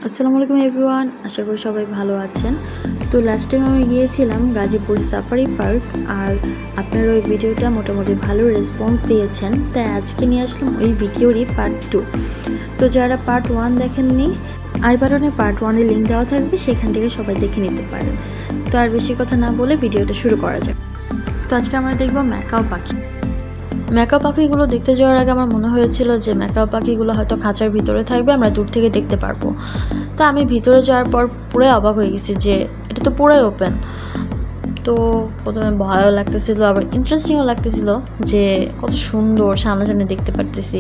আসসালামু আলাইকুম এভরিওয়ান, আশা করি সবাই ভালো আছেন। তো লাস্ট টাইম আমি গিয়েছিলাম গাজীপুর সাফারি পার্ক, আর আপনারা ওই ভিডিওটা মোটামুটি ভালো রেসপন্স দিয়েছেন, তাই আজকে নিয়ে আসলাম ওই ভিডিওরই পার্ট 2। তো যারা পার্ট 1 দেখেননি, আই বাটনে পার্ট 1-এর লিঙ্ক দেওয়া থাকবে, সেখান থেকে সবাই দেখে নিতে পারেন। তো আর বেশি কথা না বলে ভিডিওটা শুরু করা যাক। তো আজকে আমরা দেখব ম্যাকাও পাখি। ম্যাকাও পাখিগুলো দেখতে যাওয়ার আগে আমার মনে হয়েছিল যে ম্যাকাও পাখিগুলো হয়তো খাঁচার ভিতরে থাকবে, আমরা দূর থেকে দেখতে পারবো। তো আমি ভিতরে যাওয়ার পর পুরো অবাক হয়ে গেছি যে এটা তো পুরাই ওপেন। তো প্রথমে ভয়ও লাগতেছিল, আবার ইন্টারেস্টিংও লাগতেছিল যে কত সুন্দর সামনাসামনি দেখতে পারতেছি।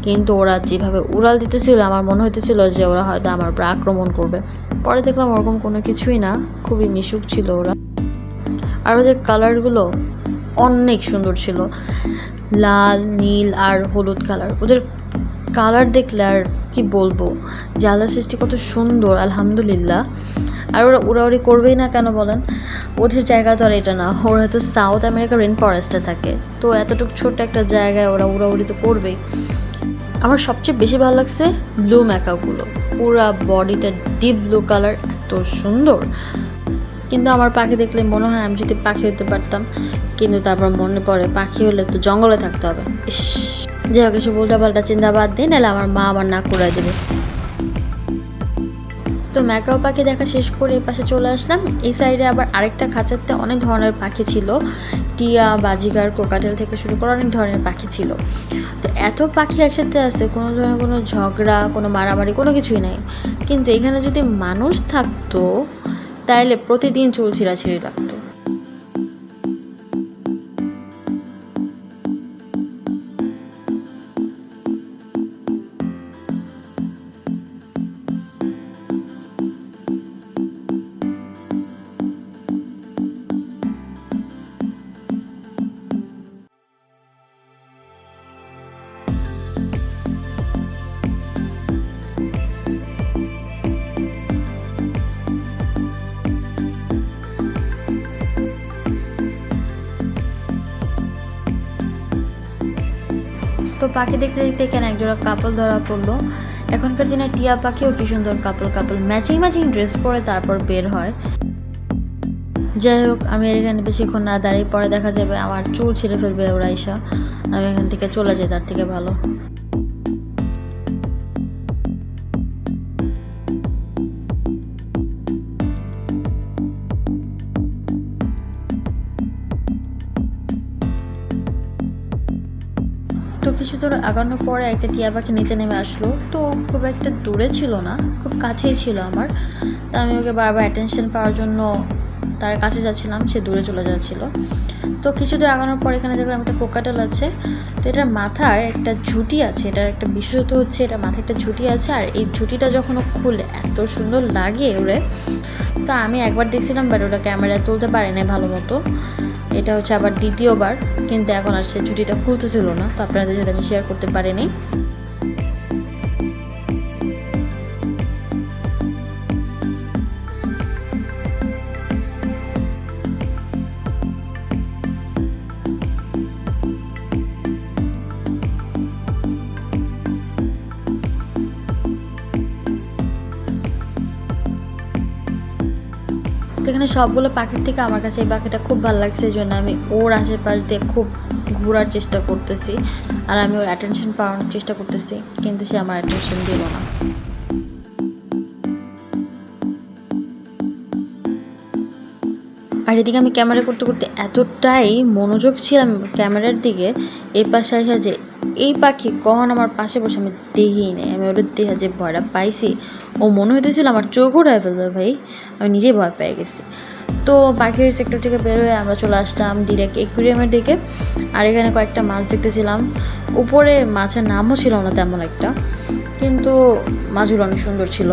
কিন্তু ওরা যেভাবে উড়াল দিতেছিল আমার মনে হইতেছিল যে ওরা হয়তো আমার উপর আক্রমণ করবে। পরে দেখলাম ওরকম কোনো কিছুই না, খুবই মিশুক ছিল ওরা। আর ওদের কালারগুলো অনেক সুন্দর ছিল, লাল, নীল আর হলুদ কালার। ওদের কালার দেখলে আর কি বলবো, যে আল্লাহ সৃষ্টি কত সুন্দর, আলহামদুলিল্লাহ। আর ওরা উড়াউড়ি করবেই না কেন বলেন? ওদের জায়গা তো আর এটা না, ওরা তো সাউথ আমেরিকার রেন ফরেস্টে থাকে, তো এতটুকু ছোট্ট একটা জায়গায় ওরা উড়াউড়ি তো করবেই। আমার সবচেয়ে বেশি ভালো লাগছে ব্লু ম্যাকাওগুলো, পুরা বডিটা ডিপ ব্লু কালার, এত সুন্দর। কিন্তু আমার পাখি দেখলে মনে হয় আমি যদি পাখি হতে পারতাম, কিন্তু তারপর মনে পড়ে পাখি হলে তো জঙ্গলে থাকতে হবে। ইস, যাই হোক, এসব উল্টাপাল্টা চিন্তা বাদ দিই, নাহলে আমার মা আবার নাক কুড়াই দেবে। তো ম্যাকাও পাখি দেখা শেষ করে এই পাশে চলে আসলাম। এই সাইডে আবার আরেকটা খাঁচাতে অনেক ধরনের পাখি ছিল, টিয়া, বাজিগার, কোকাটেল থেকে শুরু করে অনেক ধরনের পাখি ছিল। তো এত পাখি একসাথে আছে, কোনো ধরনের কোনো ঝগড়া, কোনো মারামারি, কোনো কিছুই নাই। কিন্তু এখানে যদি মানুষ থাকতো তাইলে প্রতিদিন চুল ছিঁড়াছিঁড়ি লাগতো। তো পাখি দেখতে দেখতে এখানে একজোড়া কাপল ধরা পড়লো। এখনকার দিনে টিয়া পাখিও কি সুন্দর কাপল কাপল ম্যাচিং ম্যাচিং ড্রেস পরে তারপর বের হয়। যাই হোক, আমি এখানে বেশিক্ষণ না দাঁড়িয়ে, পরে দেখা যাবে আমার চুল ছিঁড়ে ফেলবে ওরা এসা। আমি এখান থেকে চলে যাই, তার থেকে ভালো। তো কিছু দূর আগানোর পরে একটা টিয়া পাখি নিচে নেমে আসলো। তো খুব একটা দূরে ছিল না, খুব কাছেই ছিল আমার। তো আমি ওকে বারবার অ্যাটেনশন পাওয়ার জন্য তার কাছে যাচ্ছিলাম, সে দূরে চলে যাচ্ছিলো। তো কিছু দূর আগানোর পর এখানে দেখলাম একটা কোকাটেল আছে। তো এটার মাথার একটা ঝুঁটি আছে, এটার একটা বিশেষত্ব হচ্ছে এটার মাথায় একটা ঝুঁটি আছে, আর এই ঝুঁটিটা যখন ও খুলে এত সুন্দর লাগে ওরে। তো আমি একবার দেখছিলাম, বাট ওটা ক্যামেরায় তুলতে পারি না ভালো মতো। এটা হচ্ছে আবার দ্বিতীয়বার, কিন্তু এখন আর সে ঝুঁটিটা খুলতেছিল না, তো আপনাদের সাথে আমি শেয়ার করতে পারিনি। তো এখানে সবগুলো পাখির থেকে আমার কাছে এই পাখিটা খুব ভালো লাগছে, এই জন্য আমি ওর আশেপাশ দিয়ে খুব ঘোরার চেষ্টা করতেছি, আর আমি ওর অ্যাটেনশন পাওয়ানোর চেষ্টা করতেছি, কিন্তু সে আমার অ্যাটেনশন দিল না। আর এদিকে আমি ক্যামেরা করতে করতে এতটাই মনোযোগ ছিলাম ক্যামেরার দিকে, এই পাশে আসা যে এই পাখি কখন আমার পাশে বসে আমি দেখিই নেই। আমি ওটা দেখে যে ভয়টা পাইছি, ও মনে হইতেছিল আমার চোখ উঠায় ফেলবে ভাই, আমি নিজেই ভয় পেয়ে গেছি। তো পাখির সেক্টর থেকে বের হয়ে আমরা চলে আসলাম ডিরেক্ট একুরিয়ামের দিকে। আর এখানে কয়েকটা মাছ দেখতেছিলাম, উপরে মাছের নামও ছিল না তেমন একটা, কিন্তু মাছগুলো অনেক সুন্দর ছিল।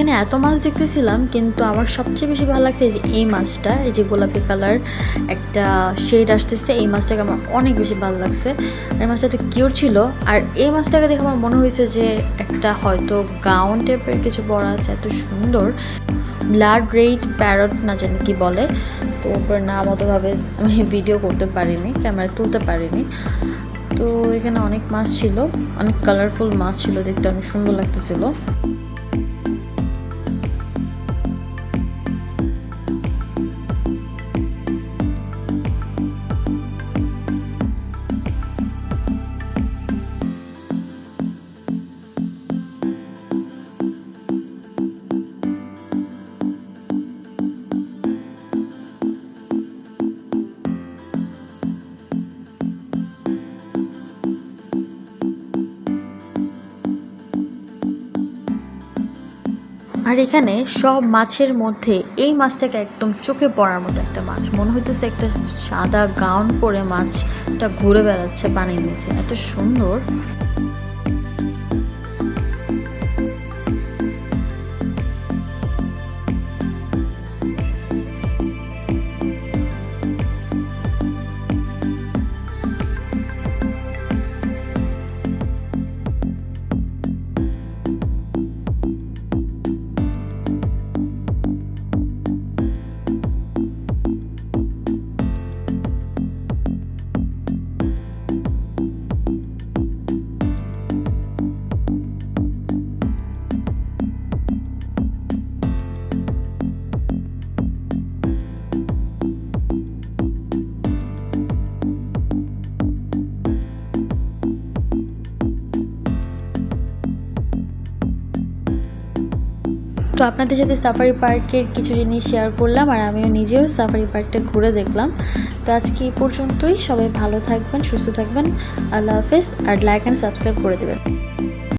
এখানে এত মাছ দেখতেছিলাম, কিন্তু আমার সবচেয়ে বেশি ভালো লাগছে এই মাছটা, এই যে গোলাপি কালার একটা শেড আসতেছে, এই মাছটাকে আমার অনেক বেশি ভালো লাগছে। এই মাছটা তো কিউট ছিল, আর এই মাছটাকে দেখে আমার মনে হয়েছে যে একটা হয়তো গাউন টাইপের কিছু বড় আছে, এত সুন্দর। ব্লাড রেড প্যারট না জানি কি বলে, তো ওপর নাম অতভাবে আমি ভিডিও করতে পারিনি, ক্যামেরা তুলতে পারিনি। তো এখানে অনেক মাছ ছিল, অনেক কালারফুল মাছ ছিল, দেখতে অনেক সুন্দর লাগতেছিল। আর এখানে সব মাছের মধ্যে এই মাছটাকে একদম চোখে পড়ার মতো একটা মাছ, মনে হইতেছে একটা সাদা গাউন পরে মাছটা ঘুরে বেড়াচ্ছে পানির নিচে, এত সুন্দর। তো আপনাদের সাথে সাফারি পার্কের কিছু জিনিস শেয়ার করলাম, আর আমিও নিজেও সাফারি পার্কটা ঘুরে দেখলাম। তো আজকে এই পর্যন্তই, সবাই ভালো থাকবেন, সুস্থ থাকবেন, আল্লাহ হাফেজ, আর লাইক অ্যান্ড সাবস্ক্রাইব করে দেবেন।